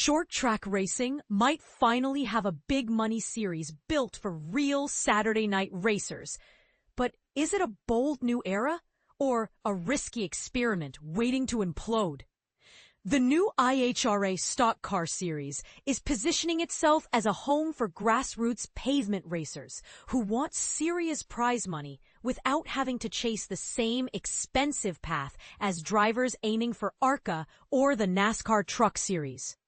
Short track racing might finally have a big money series built for real Saturday night racers. But is it a bold new era or a risky experiment waiting to implode? The new IHRA Stock Car Series is positioning itself as a home for grassroots pavement racers who want serious prize money without having to chase the same expensive path as drivers aiming for IHRA or the NASCAR Truck Series.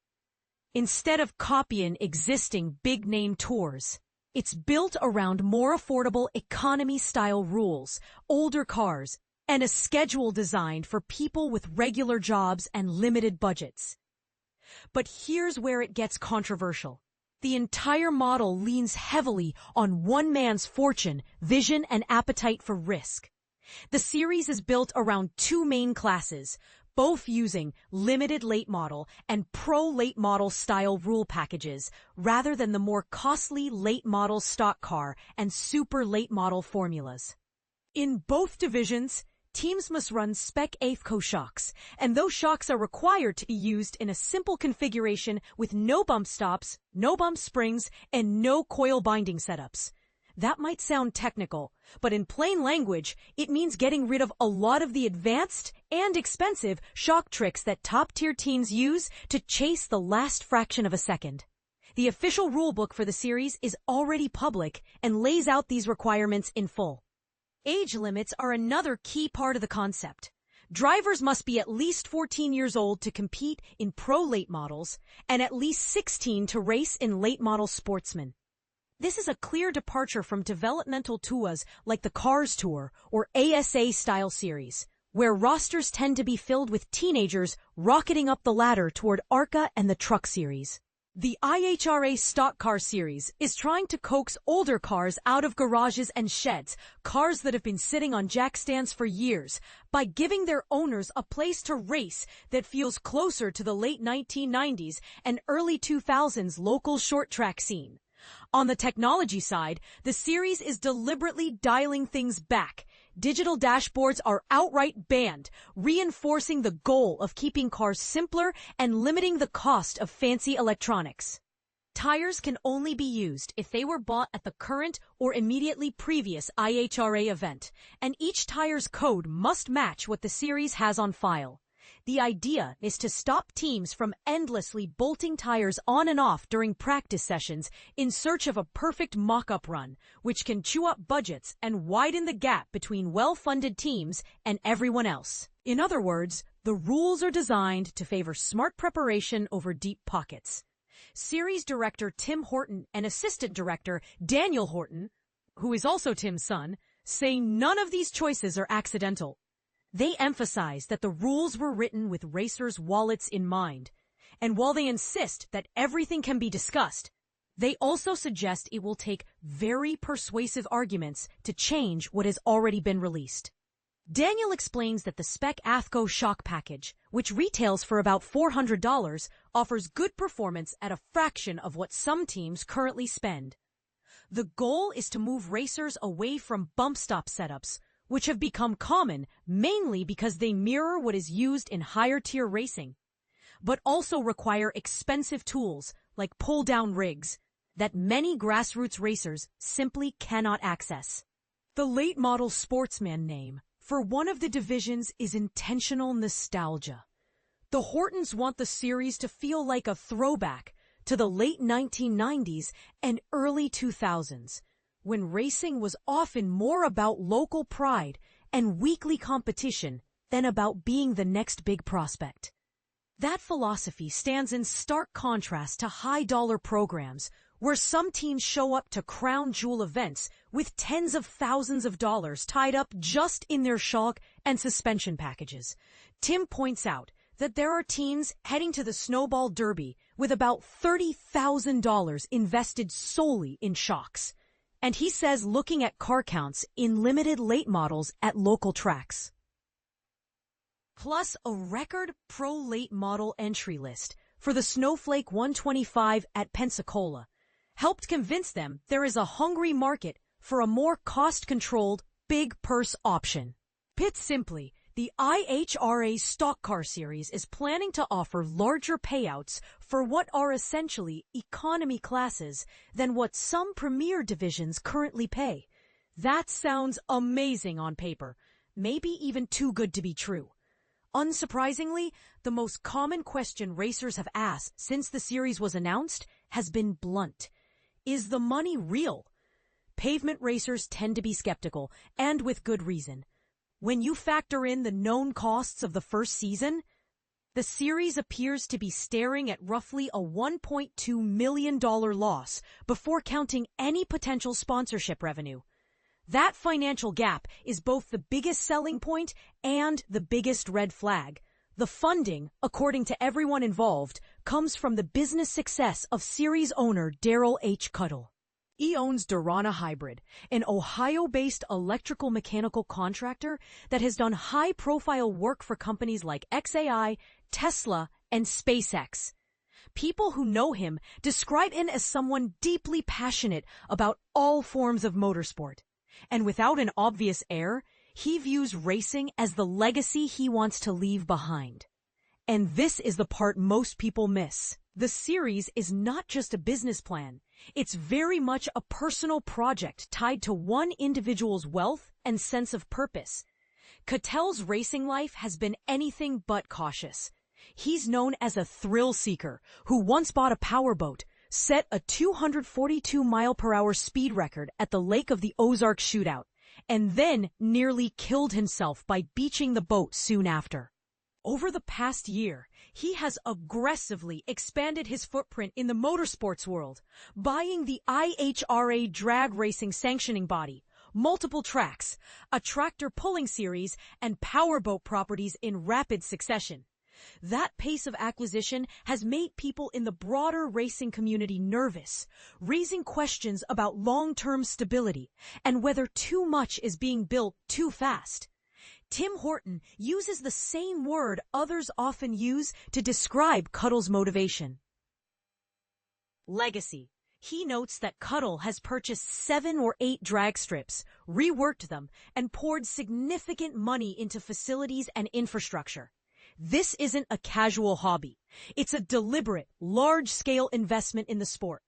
Instead of copying existing big-name tours, it's built around more affordable economy-style rules, older cars, and a schedule designed for people with regular jobs and limited budgets. But here's where it gets controversial. The entire model leans heavily on one man's fortune, vision, and appetite for risk. The series is built around two main classes, both using limited late model and pro late model style rule packages rather than the more costly late model stock car and super late model formulas. In both divisions, teams must run Spec AFCO shocks, and those shocks are required to be used in a simple configuration with no bump stops, no bump springs, and no coil binding setups. That might sound technical, but in plain language, it means getting rid of a lot of the advanced and expensive shock tricks that top-tier teams use to chase the last fraction of a second. The official rulebook for the series is already public and lays out these requirements in full. Age limits are another key part of the concept. Drivers must be at least 14 years old to compete in pro late models and at least 16 to race in late model sportsmen. This is a clear departure from developmental tours like the Cars Tour or ASA style series, where rosters tend to be filled with teenagers rocketing up the ladder toward IHRA and the Truck Series. The IHRA Stock Car Series is trying to coax older cars out of garages and sheds, cars that have been sitting on jack stands for years, by giving their owners a place to race that feels closer to the late 1990s and early 2000s local short track scene. On the technology side, the series is deliberately dialing things back. Digital dashboards are outright banned, reinforcing the goal of keeping cars simpler and limiting the cost of fancy electronics. Tires can only be used if they were bought at the current or immediately previous IHRA event, and each tire's code must match what the series has on file. The idea is to stop teams from endlessly bolting tires on and off during practice sessions in search of a perfect mock-up run, which can chew up budgets and widen the gap between well-funded teams and everyone else. In other words, the rules are designed to favor smart preparation over deep pockets. Series director Tim Horton and assistant director Daniel Horton, who is also Tim's son, say none of these choices are accidental. They emphasize that the rules were written with racers' wallets in mind, and while they insist that everything can be discussed, they also suggest it will take very persuasive arguments to change what has already been released. Daniel explains that the Spec AFCO shock package, which retails for about $400, offers good performance at a fraction of what some teams currently spend. The goal is to move racers away from bump stop setups, which have become common mainly because they mirror what is used in higher-tier racing, but also require expensive tools like pull-down rigs that many grassroots racers simply cannot access. The late model sportsman name for one of the divisions is intentional nostalgia. The Hortons want the series to feel like a throwback to the late 1990s and early 2000s, when racing was often more about local pride and weekly competition than about being the next big prospect. That philosophy stands in stark contrast to high-dollar programs where some teams show up to crown jewel events with tens of thousands of dollars tied up just in their shock and suspension packages. Tim points out that there are teams heading to the Snowball Derby with about $30,000 invested solely in shocks. And he says looking at car counts in limited late models at local tracks. Plus a record pro late model entry list for the Snowflake 125 at Pensacola helped convince them there is a hungry market for a more cost-controlled, big purse option. Put simply, The IHRA Stock Car Series is planning to offer larger payouts for what are essentially economy classes than what some premier divisions currently pay. That sounds amazing on paper, maybe even too good to be true. Unsurprisingly, the most common question racers have asked since the series was announced has been blunt. Is the money real? Pavement racers tend to be skeptical, and with good reason. When you factor in the known costs of the first season, the series appears to be staring at roughly a $1.2 million loss before counting any potential sponsorship revenue. That financial gap is both the biggest selling point and the biggest red flag. The funding, according to everyone involved, comes from the business success of series owner Darryl H. Cuttell. He owns IHRA Hybrid, an Ohio-based electrical mechanical contractor that has done high-profile work for companies like XAI, Tesla, and SpaceX. People who know him describe him as someone deeply passionate about all forms of motorsport. And without an obvious heir, he views racing as the legacy he wants to leave behind. And this is the part most people miss. The series is not just a business plan. It's very much a personal project tied to one individual's wealth and sense of purpose. Cuttell's racing life has been anything but cautious. He's known as a thrill seeker who once bought a powerboat, set a 242-mile-per-hour speed record at the Lake of the Ozarks shootout, and then nearly killed himself by beaching the boat soon after. Over the past year, he has aggressively expanded his footprint in the motorsports world, buying the IHRA drag racing sanctioning body, multiple tracks, a tractor pulling series, and powerboat properties in rapid succession. That pace of acquisition has made people in the broader racing community nervous, raising questions about long-term stability and whether too much is being built too fast. Tim Horton uses the same word others often use to describe Cuttell's motivation: legacy. He notes that Cuttell has purchased 7 or 8 drag strips, reworked them, and poured significant money into facilities and infrastructure. This isn't a casual hobby. It's a deliberate, large-scale investment in the sport.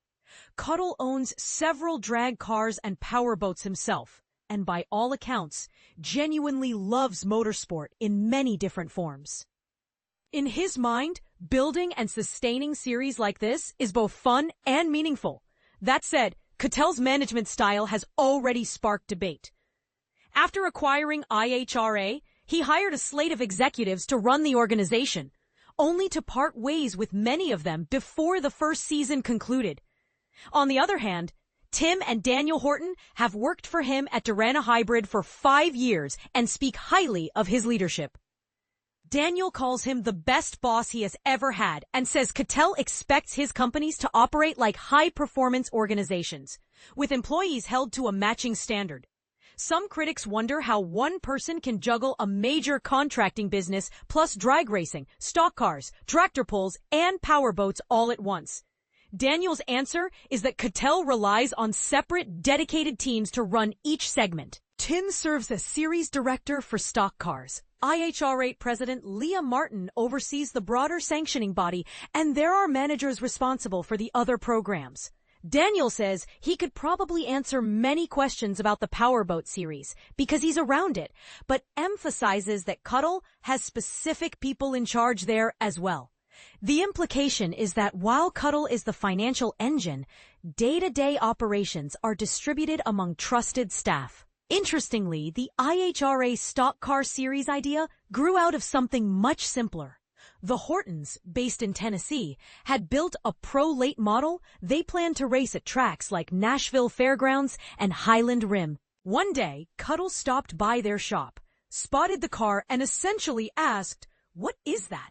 Cuttell owns several drag cars and powerboats himself, and by all accounts, genuinely loves motorsport in many different forms. In his mind, building and sustaining series like this is both fun and meaningful. That said, Cuttell's management style has already sparked debate. After acquiring IHRA, he hired a slate of executives to run the organization, only to part ways with many of them before the first season concluded. On the other hand, Tim and Daniel Horton have worked for him at IHRA Hybrid for 5 years and speak highly of his leadership. Daniel calls him the best boss he has ever had and says Cuttell expects his companies to operate like high-performance organizations, with employees held to a matching standard. Some critics wonder how one person can juggle a major contracting business plus drag racing, stock cars, tractor pulls, and powerboats all at once. Daniel's answer is that Cuttell relies on separate, dedicated teams to run each segment. Tim serves as series director for stock cars. IHRA President Leah Martin oversees the broader sanctioning body, and there are managers responsible for the other programs. Daniel says he could probably answer many questions about the powerboat series because he's around it, but emphasizes that Cuttell has specific people in charge there as well. The implication is that while Cuttell is the financial engine, day-to-day operations are distributed among trusted staff. Interestingly, the IHRA Stock Car Series idea grew out of something much simpler. The Hortons, based in Tennessee, had built a pro-late model they planned to race at tracks like Nashville Fairgrounds and Highland Rim. One day, Cuttell stopped by their shop, spotted the car, and essentially asked, "What is that?"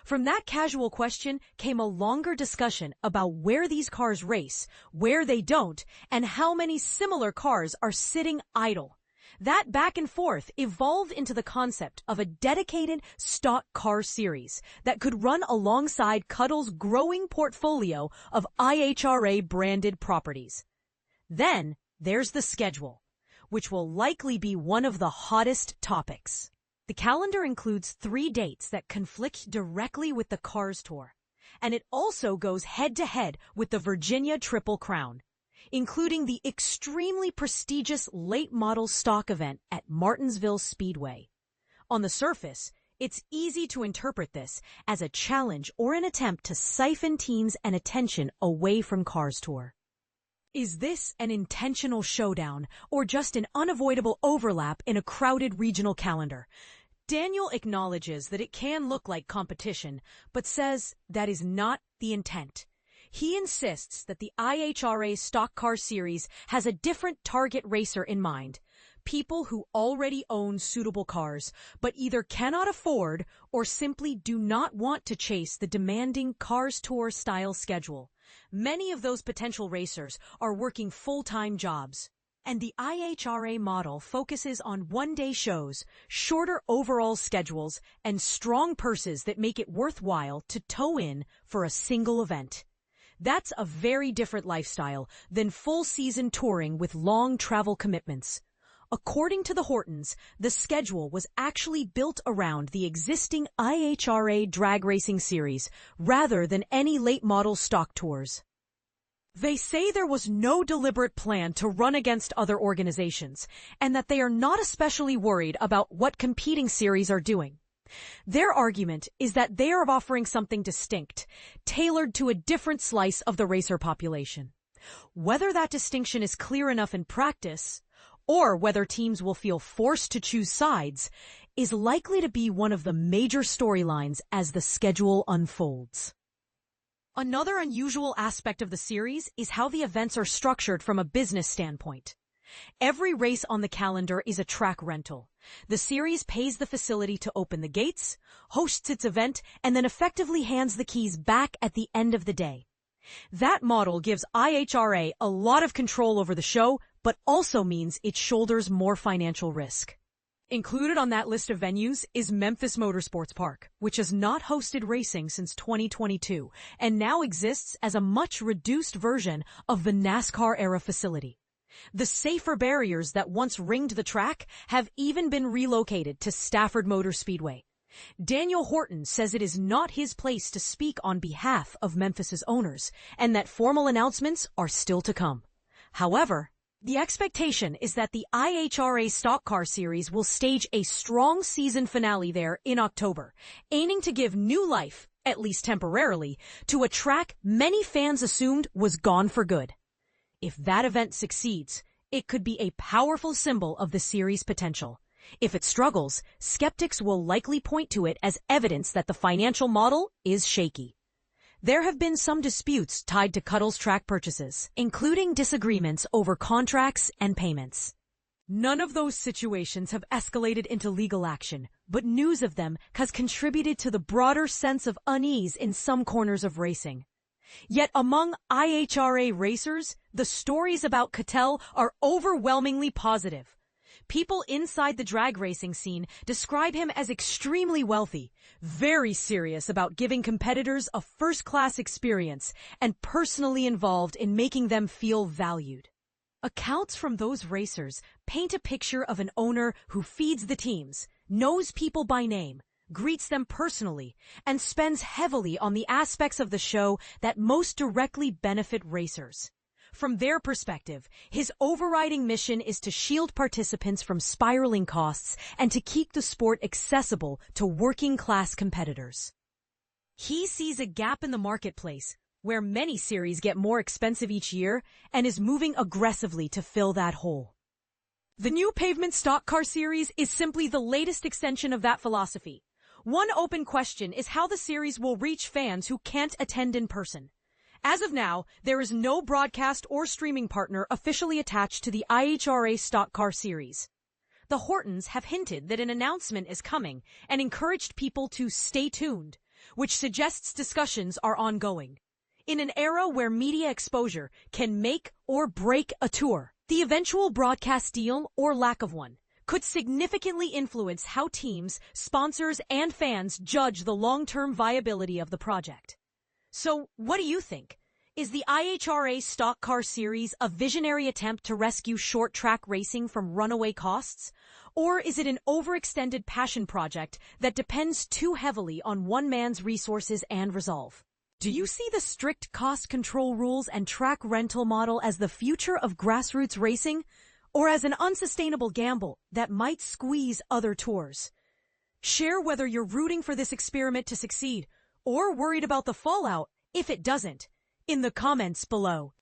From that casual question came a longer discussion about where these cars race, where they don't, and how many similar cars are sitting idle. That back and forth evolved into the concept of a dedicated stock car series that could run alongside Cuttell's growing portfolio of IHRA-branded properties. Then there's the schedule, which will likely be one of the hottest topics. The calendar includes 3 dates that conflict directly with the Cars Tour, and it also goes head-to-head with the Virginia Triple Crown, including the extremely prestigious late model stock event at Martinsville Speedway. On the surface, it's easy to interpret this as a challenge or an attempt to siphon teams and attention away from Cars Tour. Is this an intentional showdown or just an unavoidable overlap in a crowded regional calendar? Daniel acknowledges that it can look like competition, but says that is not the intent. He insists that the IHRA Stock Car Series has a different target racer in mind: people who already own suitable cars, but either cannot afford or simply do not want to chase the demanding Cars Tour style schedule. Many of those potential racers are working full-time jobs, and the IHRA model focuses on one-day shows, shorter overall schedules, and strong purses that make it worthwhile to toe in for a single event. That's a very different lifestyle than full-season touring with long travel commitments. According to the Hortons, the schedule was actually built around the existing IHRA drag racing series rather than any late-model stock tours. They say there was no deliberate plan to run against other organizations, and that they are not especially worried about what competing series are doing. Their argument is that they are offering something distinct, tailored to a different slice of the racer population. Whether that distinction is clear enough in practice, or whether teams will feel forced to choose sides, is likely to be one of the major storylines as the schedule unfolds. Another unusual aspect of the series is how the events are structured from a business standpoint. Every race on the calendar is a track rental. The series pays the facility to open the gates, hosts its event, and then effectively hands the keys back at the end of the day. That model gives IHRA a lot of control over the show, but also means it shoulders more financial risk. Included on that list of venues is Memphis Motorsports Park, which has not hosted racing since 2022 and now exists as a much reduced version of the NASCAR-era facility. The safer barriers that once ringed the track have even been relocated to Stafford Motor Speedway. Daniel Horton says it is not his place to speak on behalf of Memphis's owners, and that formal announcements are still to come. However, the expectation is that the IHRA Stock Car Series will stage a strong season finale there in October, aiming to give new life, at least temporarily, to a track many fans assumed was gone for good. If that event succeeds, it could be a powerful symbol of the series' potential. If it struggles, skeptics will likely point to it as evidence that the financial model is shaky. There have been some disputes tied to Cuttell's track purchases, including disagreements over contracts and payments. None of those situations have escalated into legal action, but news of them has contributed to the broader sense of unease in some corners of racing. Yet among IHRA racers, the stories about Cuttell are overwhelmingly positive. People inside the drag racing scene describe him as extremely wealthy, very serious about giving competitors a first-class experience, and personally involved in making them feel valued. Accounts from those racers paint a picture of an owner who feeds the teams, knows people by name, greets them personally, and spends heavily on the aspects of the show that most directly benefit racers. From their perspective, his overriding mission is to shield participants from spiraling costs and to keep the sport accessible to working-class competitors. He sees a gap in the marketplace, where many series get more expensive each year, and is moving aggressively to fill that hole. The new Pavement Stock Car Series is simply the latest extension of that philosophy. One open question is how the series will reach fans who can't attend in person. As of now, there is no broadcast or streaming partner officially attached to the IHRA Stock Car Series. The Hortons have hinted that an announcement is coming and encouraged people to stay tuned, which suggests discussions are ongoing. In an era where media exposure can make or break a tour, the eventual broadcast deal or lack of one could significantly influence how teams, sponsors, and fans judge the long-term viability of the project. So, what do you think? Is the IHRA Stock Car Series a visionary attempt to rescue short-track racing from runaway costs? Or is it an overextended passion project that depends too heavily on one man's resources and resolve? Do you see the strict cost control rules and track rental model as the future of grassroots racing, or as an unsustainable gamble that might squeeze other tours? Share whether you're rooting for this experiment to succeed or worried about the fallout if it doesn't in the comments below.